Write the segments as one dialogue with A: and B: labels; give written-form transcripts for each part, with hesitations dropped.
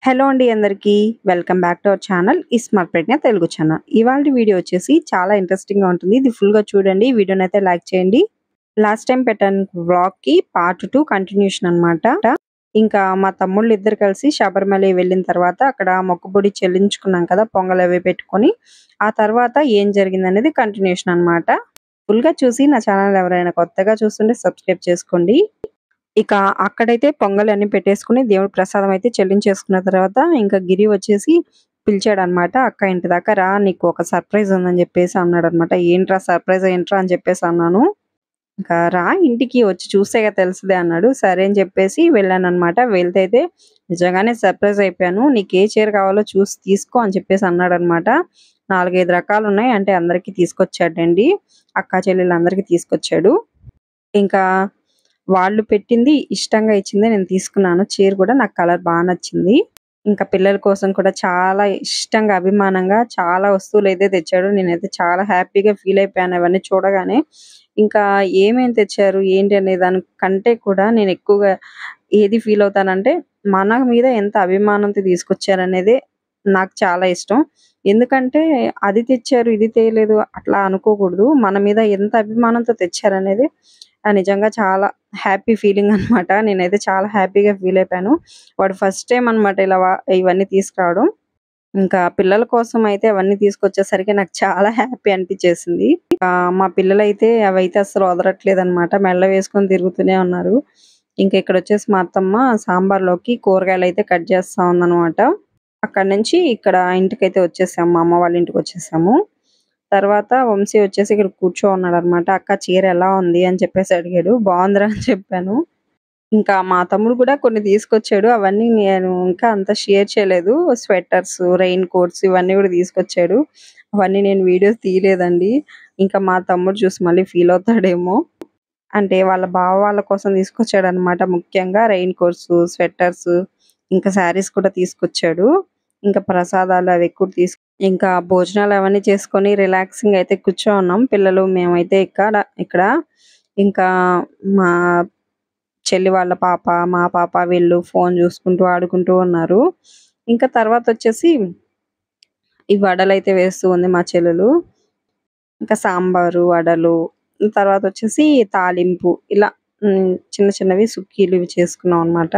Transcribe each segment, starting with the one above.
A: Hello అండి అందరికీ. Welcome back to our channel smart Pragna Telugu channel. ఇవాల్టి వీడియో వచ్చేసి చాలా ఇంట్రెస్టింగ్‌గా ఉంటుంది. ఇది ఫుల్‌గా చూడండి. వీడియోనైతే లైక్ చేయండి. లాస్ట్ టైమ్ పెట్టాను వ్లాగ్‌కి పార్ట్ 2 కంటిన్యూషన్ అన్నమాట. ఇంకా మా తమ్ముళ్ళు ఇద్దరు కలిసి శబరిమల వెళ్ళిన తర్వాత అక్కడ మొక్కుబడి చెల్లించుకున్నాం కదా! పొంగల్ అవి పెట్టుకొని. ఆ తర్వాత ఏం జరిగిందనేది కంటిన్యూషన్ అన్నమాట. ఫుల్‌గా చూసి నా ఛానల్ ఎవరైనా కొత్తగా చూస్తుంటే సబ్స్క్రైబ్ చేసుకోండి. ఇక అక్కడైతే పొంగలన్నీ పెట్టేసుకొని దేవుడి ప్రసాదం అయితే చెల్లించేసుకున్న తర్వాత ఇంకా గిరి వచ్చేసి పిలిచాడనమాట. "అక్క ఇంటి దాకా రా నీకు ఒక సర్ప్రైజ్ ఉందని" చెప్పేసి అన్నాడనమాట. "ఏంట్రా సర్ప్రైజ్ ఏంట్రా" అని చెప్పేసి అన్నాను. ఇంకా "రా ఇంటికి వచ్చి చూస్తేగా తెలుస్తది" అన్నాడు. సరే అని చెప్పేసి వెళ్ళాననమాట. వెళ్తే అయితే నిజంగానే సర్ప్రైజ్ అయిపోయాను. "నీకు ఏ చీర కావాలో చూసి తీసుకో" అని చెప్పేసి అన్నాడనమాట. 4, 5 రకాలున్నాయి. అంటే అందరికీ తీసుకొచ్చాడండి. అక్కా చెల్లెళ్ళందరికీ తీసుకొచ్చాడు. ఇంకా వాళ్ళు పెట్టింది ఇష్టంగా ఇచ్చిందే నేను తీసుకున్నాను. చీర కూడా నాకు కలర్ బా నచ్చింది. ఇంకా పిల్లల కోసం కూడా చాలా ఇష్టంగా, అభిమానంగా చాలా వస్తువులైతే తెచ్చాడు. నేనైతే చాలా హ్యాపీగా ఫీల్ అయిపోయాను అవన్నీ చూడగానే. ఇంకా ఏమేం తెచ్చారు, ఏంటి అనే దానికంటే కూడా నేను ఎక్కువగా ఏది ఫీల్ అవుతానంటే, మన మీద ఎంత అభిమానంతో తీసుకొచ్చారనేదే నాకు చాలా ఇష్టం. ఎందుకంటే అది తెచ్చారు, ఇది తేలేదు అట్లా అనుకోకూడదు. మన మీద ఎంత అభిమానంతో తెచ్చారనేది నిజంగా చాలా హ్యాపీ ఫీలింగ్ అనమాట. నేనైతే చాలా హ్యాపీగా ఫీల్ అయిపోయాను. వాడు ఫస్ట్ టైమ్ అనమాట ఇలా ఇవన్నీ తీసుకురావడం. ఇంకా పిల్లల కోసం అయితే అవన్నీ తీసుకొచ్చేసరికి నాకు చాలా హ్యాపీ అనిపిచ్చేసింది. మా పిల్లలైతే అవైతే అస్సలు వదలట్లేదనమాట. మెడలో వేసుకొని తిరుగుతూనే ఉన్నారు. ఇంకా ఇక్కడొచ్చేసి మా అత్తమ్మ సాంబార్‌లోకి కూరగాయలైతే కట్ చేస్తా ఉందనమాట. అక్కడి నుంచి ఇక్కడ ఇంటికైతే వచ్చేసాము. మా అమ్మ వాళ్ళ ఇంటికొచ్చేసాము. తర్వాత వంశీ వచ్చేసి ఇక్కడ కూర్చో ఉన్నాడనమాట. "అక్క చీర ఎలా ఉంది?" అని చెప్పేసి అడిగాడు. "బావుందిరా" అని చెప్పాను. ఇంకా మా తమ్ముడు కూడా కొన్ని తీసుకొచ్చాడు. అవన్నీ నేను ఇంకా అంత షేర్ చేయలేదు. స్వెటర్స్, రెయిన్ కోట్స్ ఇవన్నీ కూడా తీసుకొచ్చాడు. అవన్నీ నేను వీడియోస్ తీయలేదండి. ఇంకా మా తమ్ముడు చూసి మళ్ళీ ఫీల్ అవుతాడేమో. అంటే వాళ్ళ బావ వాళ్ళ కోసం తీసుకొచ్చాడనమాట. ముఖ్యంగా రెయిన్ కోట్స్, స్వెటర్స్ ఇంకా శారీస్ కూడా తీసుకొచ్చాడు. ఇంకా ప్రసాదాలు అవి కూడా ఇంకా భోజనాలు అవన్నీ చేసుకొని రిలాక్సింగ్ అయితే కూర్చోనున్నాం. పిల్లలు మేమైతే ఇక్కడ ఇంకా మా చెల్లి వాళ్ళ పాప, మా పాప వీళ్ళు ఫోను చూసుకుంటూ ఆడుకుంటూ ఉన్నారు. ఇంకా తర్వాతొచ్చేసి ఈ వడలైతే వేస్తూ ఉంది మా చెల్లెలు. ఇంకా సాంబారు, వడలు తర్వాతొచ్చేసి తాలింపు ఇలా చిన్న చిన్నవి సుక్కీలు ఇవి చేసుకున్నాం అనమాట.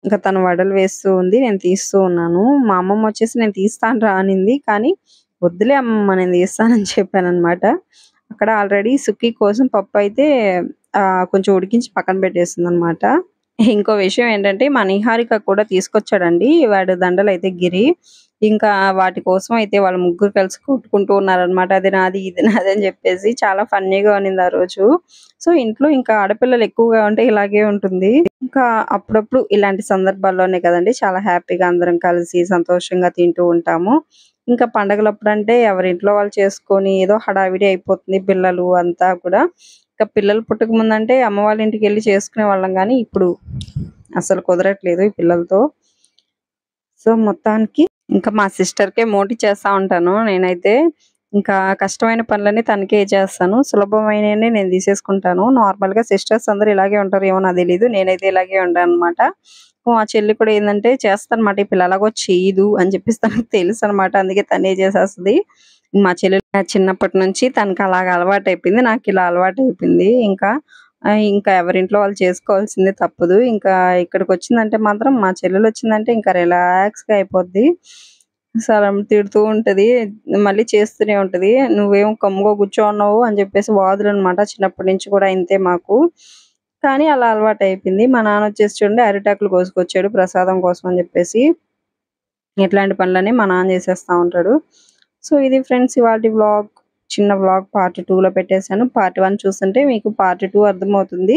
A: ఇంకా తను వడలు వేస్తూ ఉంది. నేను తీస్తూ ఉన్నాను. మా అమ్మమ్మ వచ్చేసి "నేను తీస్తాను రా" అనింది. కానీ "వద్దులే అమ్మమ్మ నేను తీస్తానని" చెప్పాననమాట. అక్కడ ఆల్రెడీ సుక్కీ కోసం పప్పయితే కొంచెం ఉడికించి పక్కన పెట్టేసిందనమాట. ఇంకో విషయం ఏంటంటే మా నిహారిక కూడా తీసుకొచ్చాడండి. వాడు దండలైతే గిరి. ఇంకా వాటి కోసం అయితే వాళ్ళు ముగ్గురు కలిసి కొట్టుకుంటూ ఉన్నారనమాట. అది నాది, ఇది నాది అని చెప్పేసి చాలా ఫన్నీగా ఉన్నింది ఆ రోజు. సో, ఇంట్లో ఇంకా ఆడపిల్లలు ఎక్కువగా ఉంటే ఇలాగే ఉంటుంది. ఇంకా అప్పుడప్పుడు ఇలాంటి సందర్భాల్లోనే కదండీ చాలా హ్యాపీగా అందరం కలిసి సంతోషంగా తింటూ ఉంటాము. ఇంకా పండగలప్పుడంటే ఎవరింట్లో వాళ్ళు చేసుకొని ఏదో హడావిడి అయిపోతుంది పిల్లలు అంతా కూడా. ఇంకా పిల్లలు పుట్టక ముందంటే అమ్మ వాళ్ళ ఇంటికెళ్ళి చేసుకునేవాళ్ళం గానీ, ఇప్పుడు అసలు కుదరట్లేదు ఈ పిల్లలతో. సో, మొత్తానికి ఇంకా మా సిస్టర్‌కే మోటి చేస్తా ఉంటాను నేనైతే. ఇంకా కష్టమైన పనులన్నీ తనకే ఇచ్చేస్తాను. సులభమైనయన్ని నేను తీసేసుకుంటాను. నార్మల్‌గా సిస్టర్స్ అందరూ ఇలాగే ఉంటారో ఏమో నాకు తెలీదు. నేనైతే ఇలాగే ఉంటాననమాట. మా చెల్లి కూడా ఏందంటే చేస్తదనమాట. ఈ పిల్ల ఎలాగో చేయదు అని చెప్పేసి తనకు తెలుసనమాట. అందుకే తనే చేసేస్తది. మా చెల్లెలు చిన్నప్పటి నుంచి తనకి అలాగ అలవాటయిపోయింది. నాకిలా అలవాటయిపోయింది ఇంకా. ఇంకా ఎవరింట్లో వాళ్ళు చేసుకోవాల్సిందే తప్పదు. ఇంకా ఇక్కడికొచ్చిందంటే మాత్రం మా చెల్లెలొచ్చిందంటే ఇంకా రిలాక్స్‌గా అయిపోద్ది. అసలు తిడుతూ ఉంటది. మళ్ళీ చేస్తూనే ఉంటది. "నువ్వేమో గమ్ముగా కూర్చోన్నావు" అని చెప్పేసి వాదులనమాట. చిన్నప్పటి నుంచి కూడా ఇంతే మాకు. కానీ అలా అలవాటయిపోయింది. మా నాన్నొచ్చేసి చూడండి అరిటాకులు కోసుకొచ్చాడు ప్రసాదం కోసం అని చెప్పేసి. ఇట్లాంటి పనులన్నీ మా నాన్న చేసేస్తా ఉంటాడు. సో, ఇది ఫ్రెండ్స్ ఇవాల్టి వ్లాగ్. చిన్న వ్లాగ్ పార్ట్ 2లో పెట్టేసాను. పార్ట్ 1 చూస్తుంటే మీకు పార్ట్ 2 అర్థమవుతుంది.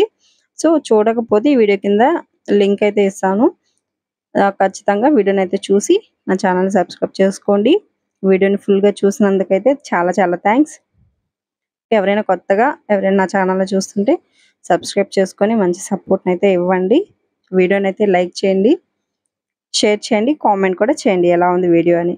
A: సో, చూడకపోతే ఈ వీడియో కింద లింక్ అయితే ఇస్తాను. ఖచ్చితంగా వీడియోనైతే చూసి నా ఛానెల్‌ని సబ్స్క్రైబ్ చేసుకోండి. వీడియోని ఫుల్‌గా చూసినందుకైతే చాలా చాలా థాంక్స్. ఎవరైనా కొత్తగా ఎవరైనా నా ఛానెల్‌ని చూస్తుంటే సబ్స్క్రైబ్ చేసుకొని మంచి సపోర్ట్‌నైతే ఇవ్వండి. వీడియోనైతే లైక్ చేయండి, షేర్ చేయండి, కామెంట్ కూడా చేయండి ఎలా ఉంది వీడియో అని.